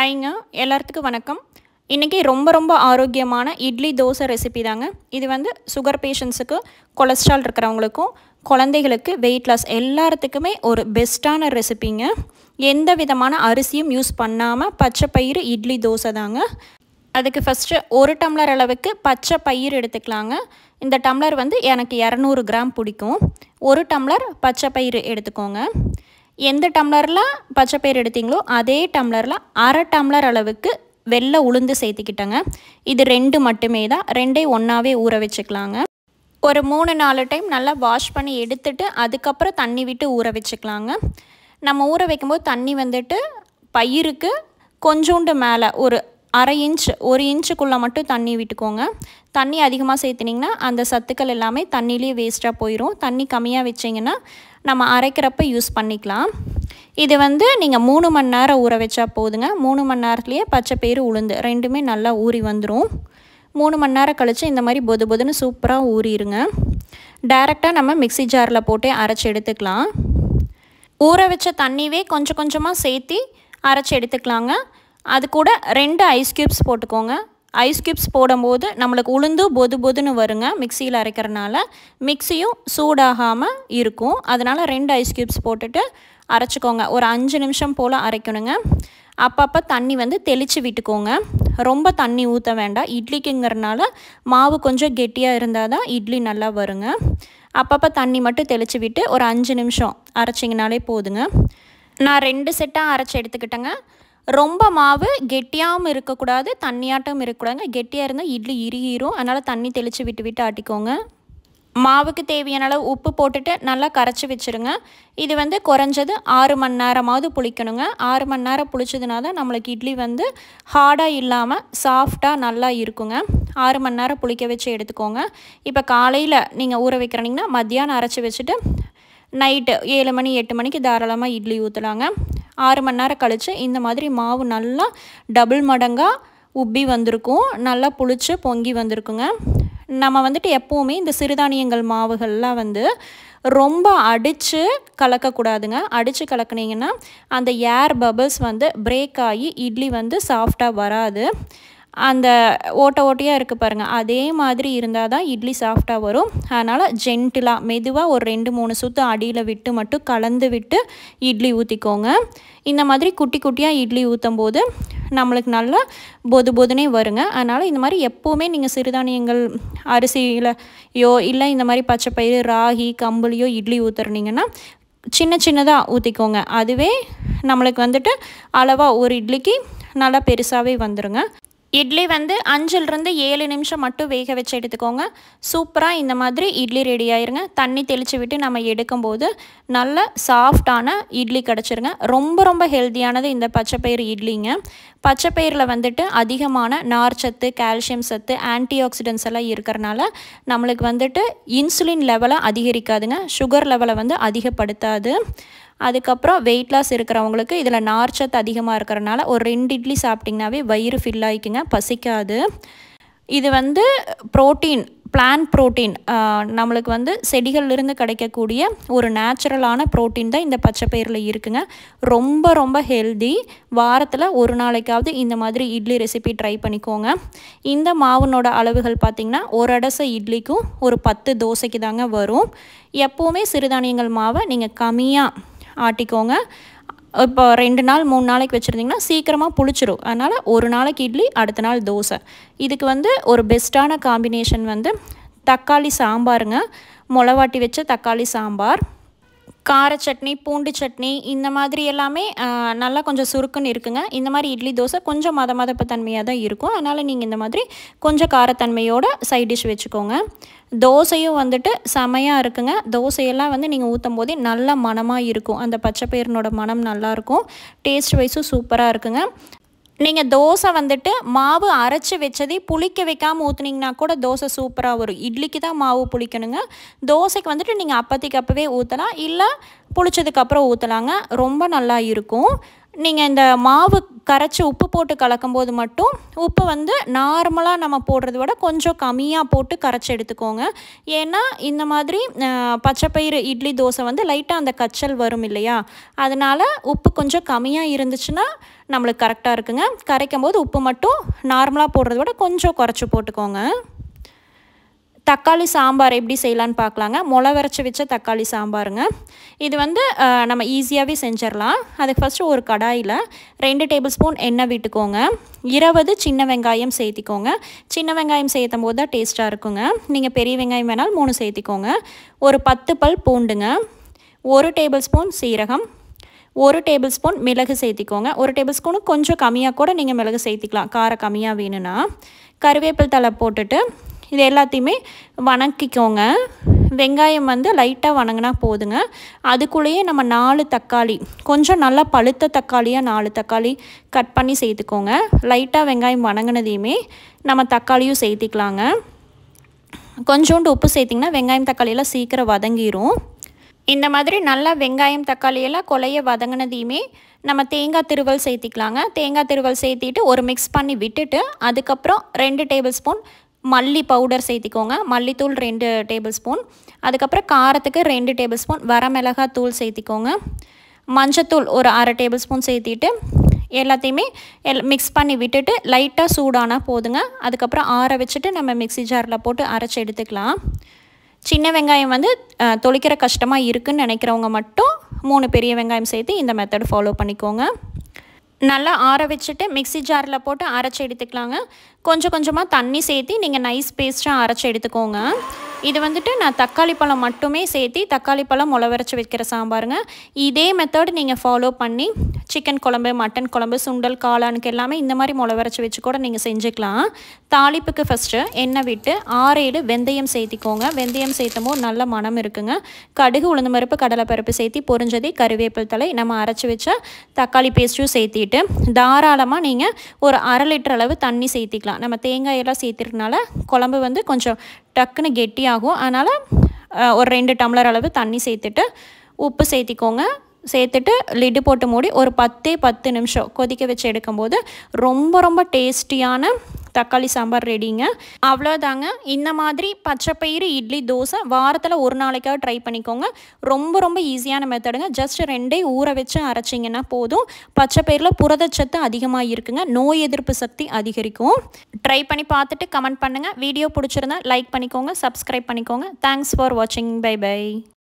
ஹாய்ங்க எல்லாத்துக்கும் வணக்கம். இன்றைக்கி ரொம்ப ஆரோக்கியமான இட்லி தோசை ரெசிபி தாங்க. இது வந்து சுகர் பேஷண்ட்ஸுக்கு, கொலஸ்ட்ரால் இருக்கிறவங்களுக்கும், குழந்தைகளுக்கு, வெயிட் லாஸ் எல்லாத்துக்குமே ஒரு பெஸ்ட்டான ரெசிபிங்க. எந்த விதமான அரிசியும் யூஸ் பண்ணாமல் பச்சை பயிறு இட்லி தோசை தாங்க. அதுக்கு ஃபஸ்ட்டு 1 டம்ளர் அளவுக்கு பச்சை பயிறு எடுத்துக்கலாங்க. இந்த டம்ளர் வந்து எனக்கு 200 கிராம் பிடிக்கும். 1 டம்ளர் பச்சை பயிறு எடுத்துக்கோங்க. எந்த டம்ளரில் பச்சை பயிறு எடுத்தீங்களோ அதே டம்ளரில் அரை டம்ளர் அளவுக்கு வெள்ளை உளுந்து சேர்த்துக்கிட்டேங்க. இது 2 மட்டுமே தான், 2ஐ ஒன்றாவே ஊற வச்சுக்கலாங்க. ஒரு 3-4 டைம் நல்லா வாஷ் பண்ணி எடுத்துட்டு அதுக்கப்புறம் தண்ணி விட்டு ஊற வச்சுக்கலாங்க. நம்ம ஊற வைக்கும்போது தண்ணி வந்துட்டு பயிருக்கு கொஞ்சோண்டு மேலே ஒரு அரை இன்ச் 1 இன்ச்சுக்குள்ளே மட்டும் தண்ணி விட்டுக்கோங்க. தண்ணி அதிகமாக சேர்த்துனிங்கன்னா அந்த சத்துக்கள் எல்லாமே தண்ணியிலே வேஸ்ட்டாக போயிடும். தண்ணி கம்மியாக வச்சிங்கன்னா நம்ம அரைக்கிறப்ப யூஸ் பண்ணிக்கலாம். இது வந்து நீங்கள் 3 மணி நேரம் ஊற வச்சா போதுங்க. 3 மணி நேரத்துலேயே பச்சை பயிறு உளுந்து 2மே நல்லா ஊறி வந்துடும். 3 மணி நேரம் கழித்து இந்த மாதிரி பொதுன்னு சூப்பராக ஊறிடுங்க. டைரெக்டாக நம்ம மிக்ஸி ஜாரில் போட்டு அரைச்சி எடுத்துக்கலாம். ஊற வச்ச தண்ணியே கொஞ்சம் கொஞ்சமாக சேர்த்து அரைச்சி எடுத்துக்கலாங்க. அது கூட 2 ஐஸ் க்யூப்ஸ் போட்டுக்கோங்க. ஐஸ் க்யூப்ஸ் போடும்போது நம்மளுக்கு உளுந்து பொதுன்னு வருங்க. மிக்சியில் அரைக்கிறனால மிக்சியும் சூடாகாமல் இருக்கும். அதனால் 2 ஐஸ் க்யூப்ஸ் போட்டுட்டு அரைச்சிக்கோங்க. ஒரு 5 நிமிஷம் போல் அரைக்கணுங்க. அப்பப்போ தண்ணி வந்து தெளித்து விட்டுக்கோங்க. ரொம்ப தண்ணி ஊற்ற வேண்டாம். இட்லிக்குங்கிறனால மாவு கொஞ்சம் கெட்டியாக இருந்தால் தான் இட்லி நல்லா வருங்க. அப்பப்போ தண்ணி மட்டும் தெளித்து விட்டு ஒரு 5 நிமிஷம் அரைச்சிங்கனாலே போதுங்க. நான் 2 செட்டாக அரைச்சி எடுத்துக்கிட்டேங்க. ரொம்ப மாவு கெட்டியாகவும் இருக்கக்கூடாது, தண்ணியாட்டம் இருக்கக்கூடாதுங்க. கெட்டியாக இருந்தால் இட்லி இறுகிரும். அதனால் தண்ணி தெளித்து விட்டு ஆட்டிக்கோங்க. மாவுக்கு தேவையான அளவு உப்பு போட்டுட்டு நல்லா கரைச்சி வச்சுருங்க. இது வந்து குறைஞ்சது 6 மணி நேரமாவது புளிக்கணுங்க. 6 மணி நேரம் புளிச்சதுனா தான் நம்மளுக்கு இட்லி வந்து ஹார்டாக இல்லாமல் சாஃப்டாக நல்லா இருக்குங்க. 6 மணி நேரம் புளிக்க வச்சு எடுத்துக்கோங்க. இப்போ காலையில் நீங்கள் ஊற வைக்கிறீங்கன்னா மத்தியானம் அரைச்சி வச்சுட்டு நைட்டு 7 மணி 8 மணிக்கு தாராளமாக இட்லி ஊற்றலாங்க. 6 மணி நேரம் கழித்து இந்த மாதிரி மாவு நல்லா டபுள் மடங்காக உப்பி வந்திருக்கும். நல்லா புளிச்சு பொங்கி வந்திருக்குங்க. நம்ம வந்துட்டு எப்போவுமே இந்த சிறுதானியங்கள் மாவுகள்லாம் வந்து ரொம்ப அடித்து கலக்கக்கூடாதுங்க. அடித்து கலக்குனீங்கன்னா அந்த ஏர் பபிள்ஸ் வந்து பிரேக் ஆகி இட்லி வந்து சாஃப்டாக வராது. அந்த ஓட்டையாக இருக்குது பாருங்கள், அதே மாதிரி இருந்தால் தான் இட்லி சாஃப்டாக வரும். அதனால் ஜென்டிலாக மெதுவாக ஒரு 2-3 சுற்று அடியில் விட்டு மட்டும் கலந்து விட்டு இட்லி ஊற்றிக்கோங்க. இந்த மாதிரி குட்டி குட்டியாக இட்லி ஊற்றும் போது நம்மளுக்கு நல்லா பொதுனே வருங்க. அதனால் இந்த மாதிரி எப்போவுமே நீங்கள் சிறுதானியங்கள் அரிசியிலையோ இல்லை இந்த மாதிரி பச்சை பயிறு, ராகி, கம்புலையோ இட்லி ஊற்றுறீங்கன்னா சின்னதாக ஊற்றிக்கோங்க. அதுவே நம்மளுக்கு வந்துட்டு அளவாக ஒரு இட்லிக்கு நல்லா பெருசாகவே வந்துடுங்க. இட்லி வந்து 5லிருந்து 7 நிமிஷம் மட்டும் வேக வச்சு எடுத்துக்கோங்க. சூப்பராக இந்த மாதிரி இட்லி ரெடி ஆயிருங்க. தண்ணி தெளித்து விட்டு நம்ம எடுக்கும்போது நல்ல சாஃப்டான இட்லி கிடச்சிருங்க. ரொம்ப ஹெல்த்தியானது இந்த பச்சைப்பயிறு இட்லிங்க. பச்சைப்பயிரில் வந்துட்டு அதிகமான நார்ச்சத்து, கால்சியம் சத்து, ஆன்டி ஆக்சிடென்ட்ஸ் எல்லாம் இருக்கிறனால நம்மளுக்கு வந்துட்டு இன்சுலின் லெவலை அதிகரிக்காதுங்க. சுகர் லெவலை வந்து அதிகப்படுத்தாது. அதுக்கப்புறம் வெயிட் லாஸ் இருக்கிறவங்களுக்கு இதில் நார்ச்சத்து அதிகமாக இருக்கிறனால ஒரு 2 இட்லி சாப்பிட்டிங்கனாவே வயிறு ஃபில் ஆகிக்குங்க, பசிக்காது. இது வந்து ப்ரோட்டீன், பிளான்ட் ப்ரோட்டீன், நம்மளுக்கு வந்து செடிகள்லேருந்து கிடைக்கக்கூடிய ஒரு நேச்சுரலான ப்ரோட்டீன் தான் இந்த பச்சை பயிரில் இருக்குங்க. ரொம்ப ஹெல்தி. வாரத்தில் ஒரு நாளைக்காவது இந்த மாதிரி இட்லி ரெசிபி ட்ரை பண்ணிக்கோங்க. இந்த மாவுனோட அளவுகள் பார்த்திங்கன்னா ஒரு அடசை இட்லிக்கும் ஒரு 10 தோசைக்கு தாங்க வரும். எப்போவுமே சிறுதானியங்கள் மாவை நீங்கள் கம்மியாக ஆட்டிக்கோங்க. இப்போ 2 நாள் 3 நாளைக்கு வச்சுருந்திங்கன்னா சீக்கிரமாக புளிச்சிடும். அதனால் ஒரு நாளைக்கு இட்லி, அடுத்த நாள் தோசை. இதுக்கு வந்து ஒரு பெஸ்ட்டான காம்பினேஷன் வந்து தக்காளி சாம்பாருங்க. மிளவாட்டி வச்ச தக்காளி சாம்பார், கார சட்னி, பூண்டு சட்னி, இந்த மாதிரி எல்லாமே நல்லா கொஞ்சம் சுருக்குன்னு இருக்குங்க. இந்த மாதிரி இட்லி தோசை கொஞ்சம் மதப்பு தன்மையாக தான் இருக்கும். அதனால் நீங்கள் இந்த மாதிரி கொஞ்சம் காரத்தன்மையோட சைட் டிஷ் வச்சுக்கோங்க. தோசையும் வந்துட்டு செமையாக இருக்குங்க. தோசையெல்லாம் வந்து நீங்கள் ஊற்றும் போதே நல்ல மணமாக இருக்கும். அந்த பச்சை பயிரினோட மனம் நல்லாயிருக்கும். டேஸ்ட் வைஸும் சூப்பராக இருக்குங்க. நீங்கள் தோசை வந்துட்டு மாவு அரைச்சி வச்சதே புளிக்க வைக்காமல் ஊற்றுனீங்கன்னா கூட தோசை சூப்பராக வரும். இட்லிக்கு தான் மாவு புளிக்கணுங்க. தோசைக்கு வந்துட்டு நீங்கள் அப்போவே ஊற்றலாம், இல்லை புளிச்சதுக்கப்புறம் ஊற்றலாங்க. ரொம்ப நல்லா இருக்கும். நீங்கள் இந்த மாவு கரைச்சி உப்பு போட்டு கலக்கும்போது மட்டும் உப்பு வந்து நார்மலாக நம்ம போடுறத விட கொஞ்சம் கம்மியாக போட்டு கரைச்சி எடுத்துக்கோங்க. ஏன்னா இந்த மாதிரி பச்சைப்பயிறு இட்லி தோசை வந்து லைட்டாக அந்த கச்சல் வரும் இல்லையா, அதனால் உப்பு கொஞ்சம் கம்மியாக இருந்துச்சுன்னா நம்மளுக்கு கரெக்டாக இருக்குங்க. கரைக்கும் போது உப்பு மட்டும் நார்மலாக போடுறத விட கொஞ்சம் குறைச்சி போட்டுக்கோங்க. தக்காளி சாம்பார் எப்படி செய்யலான்னு பார்க்கலாங்க. வரைச்சி வச்ச தக்காளி சாம்பாருங்க. இது வந்து நம்ம ஈஸியாகவே செஞ்சிடலாம். அதுக்கு ஃபஸ்ட்டு ஒரு கடாயில் 2 டேபிள் ஸ்பூன் எண்ணெய் விட்டுக்கோங்க. 20 சின்ன வெங்காயம் சேர்த்திக்கோங்க. சின்ன வெங்காயம் சேர்த்தும் போது தான் டேஸ்ட்டாக இருக்குங்க. நீங்கள் பெரிய வெங்காயம் வேணாலும் 3 சேர்த்திக்கோங்க. ஒரு 10 பல் பூண்டுங்க, 1 டேபிள் ஸ்பூன் சீரகம், 1 டேபிள் ஸ்பூன் மிளகு சேர்த்திக்கோங்க. 1 டேபிள் ஸ்பூனுக்கு கொஞ்சம் கம்மியாக கூட நீங்கள் மிளகு சேர்த்திக்கலாம், காரம் கம்மியாக வேணும்னா. கருவேப்பிலை தழை போட்டுட்டு இது எல்லாத்தையுமே வணக்கிக்கோங்க. வெங்காயம் வந்து லைட்டாக வணங்கினா போதுங்க. அதுக்குள்ளேயே நம்ம 4 தக்காளி, கொஞ்சம் நல்லா பழுத்த தக்காளியாக 4 தக்காளி கட் பண்ணி சேர்த்துக்கோங்க. லைட்டாக வெங்காயம் வணங்கினதையுமே நம்ம தக்காளியும் சேர்த்திக்கலாங்க. கொஞ்சோண்டு உப்பு சேர்த்திங்கன்னா வெங்காயம் தக்காளியெல்லாம் சீக்கிரம் வதங்கிடும். இந்த மாதிரி நல்லா வெங்காயம் தக்காளியெல்லாம் கொலைய வதங்கினதையுமே நம்ம தேங்காய் திருவல் சேர்த்திக்கலாங்க. தேங்காய் திருவல் சேர்த்திட்டு ஒரு மிக்ஸ் பண்ணி விட்டுட்டு அதுக்கப்புறம் 2 டேபிள் ஸ்பூன் மல்லி பவுடர் சேர்த்திக்கோங்க. மல்லித்தூள் 2 டேபிள் ஸ்பூன், அதுக்கப்புறம் காரத்துக்கு 2 டேபிள் ஸ்பூன் வரமிளகாய் தூள் சேர்த்திக்கோங்க. மஞ்சத்தூள் ஒரு அரை டேபிள் ஸ்பூன் சேர்த்திட்டு எல்லாத்தையுமே மிக்ஸ் பண்ணி விட்டுட்டு லைட்டாக சூடானால் போதுங்க. அதுக்கப்புறம் ஆற வச்சுட்டு நம்ம மிக்ஸி ஜாரில் போட்டு அரைச்சி எடுத்துக்கலாம். சின்ன வெங்காயம் வந்து தொளிக்கிற கஷ்டமாக இருக்குதுன்னு நினைக்கிறவங்க மட்டும் 3 பெரிய வெங்காயம் சேர்த்து இந்த மெத்தட் ஃபாலோ பண்ணிக்கோங்க. நல்லா ஆற வச்சுட்டு மிக்ஸி ஜாரில் போட்டு அரைச்சி எடுத்துக்கலாங்க. கொஞ்சம் கொஞ்சமாக தண்ணி சேர்த்து நீங்கள் நைஸ் பேஸ்ட்டாக அரைச்சி எடுத்துக்கோங்க. இது வந்துட்டு நான் தக்காளி பழம் மட்டுமே சேர்த்து தக்காளி பழம் வரைச்சி வைக்கிற சாம்பாருங்க. இதே மெத்தட் நீங்கள் ஃபாலோ பண்ணி சிக்கன் குழம்பு, மட்டன் குழம்பு, சுண்டல், காளானுக்கு எல்லாமே இந்த மாதிரி வரைச்சி வச்சு கூட நீங்கள் செஞ்சுக்கலாம். தாளிப்புக்கு ஃபஸ்ட்டு எண்ணெய் விட்டு 6-7 வெந்தயம் சேர்த்திக்கோங்க. வெந்தயம் சேர்த்தும் போது நல்ல மனம் இருக்குங்க. கடுகு, உளுந்து பருப்பு, கடலைப்பருப்பு சேர்த்தி பொரிஞ்சதே கருவேப்பிலை தழை, நம்ம அரைச்சி வச்ச தக்காளி பேஸ்ட்டும் சேர்த்திட்டு தாராளமாக நீங்கள் ஒரு 1/2 லிட்டர் அளவு தண்ணி சேர்த்திக்கலாம். நம்ம தேங்காயெல்லாம் சேர்த்துறதுனால குழம்பு வந்து கொஞ்சம் டக்குன்னு கெட்டியாகும். அதனால் ஒரு 2 டம்ளர் அளவு தண்ணி சேர்த்துட்டு உப்பு சேர்த்திக்கோங்க. சேர்த்துட்டு லிட்டு போட்டு மூடி ஒரு 10 நிமிஷம் கொதிக்க வச்சு எடுக்கும்போது ரொம்ப ரொம்ப டேஸ்டியான தக்காளி சாம்பார் ரெடிங்க. அவ்வளோதாங்க. இந்த மாதிரி பச்சைப்பயிறு இட்லி தோசை வாரத்தில் ஒரு நாளைக்காக ட்ரை பண்ணிக்கோங்க. ரொம்ப ரொம்ப ஈஸியான மெத்தடுங்க. ஜஸ்ட் 2 ஊற வச்சு அரைச்சிங்கன்னா போதும். பச்சைப்பயிரில் புரதச்சத்து அதிகமாக இருக்குங்க. நோய் எதிர்ப்பு சக்தி அதிகரிக்கும். ட்ரை பண்ணி பார்த்துட்டு கமெண்ட் பண்ணுங்கள். வீடியோ பிடிச்சிருந்தா லைக் பண்ணிக்கோங்க, சப்ஸ்கிரைப் பண்ணிக்கோங்க. தேங்க்ஸ் ஃபார் வாட்சிங். Bye by.